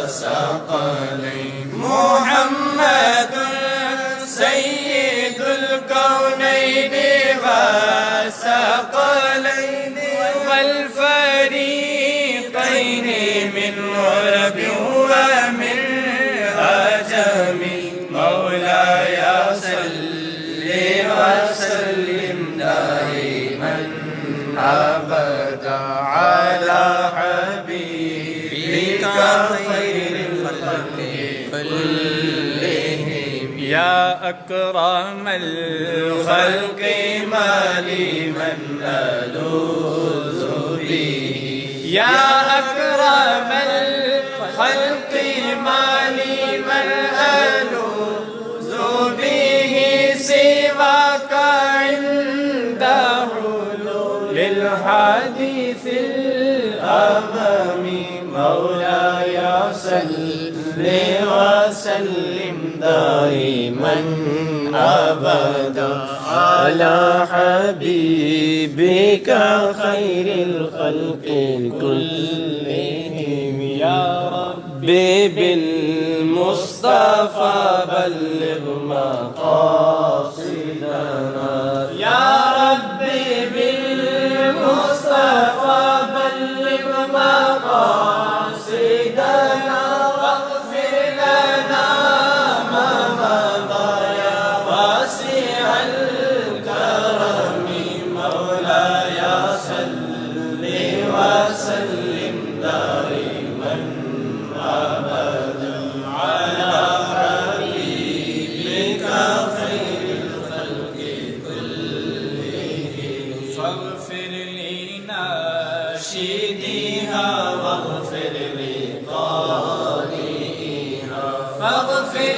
الثقلين محمد سيد الكونين والثقلين والفريقين من عرب ومن عجم مولاي صل وسلم دائما أبدا على حبيبك خير الخلق كلهم يا أكرم الخلق ما لي من ألوذ به يا أكرم الخلق ما لي من ألوذ به سواك عند حلول الحديث الأمام مولاي صل وسلم دائما أبدا على حبيبك خير الخلق كلهم يا ربي بالمصطفى بلغ مقاصدنا يا ربي بالمصطفى بلغ مقاصدنا واغفر لنا ما مضى يا واسع الكرم مولاي صل وسلم دائما أبدا على حبيبك خير الخلق كلهم فاغفر لناشديها واغفر لقارئها فاغفر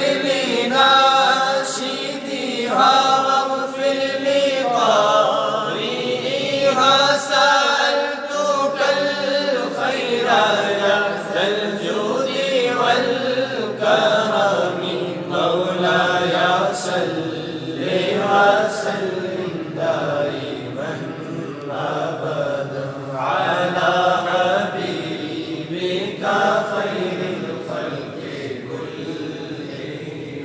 لناشديها واغفر لقارئها سألتك الخير يا ذا الجود والكرم مولاي صل وسلم دائما أبدا على حبيبك خير الخلق كلهم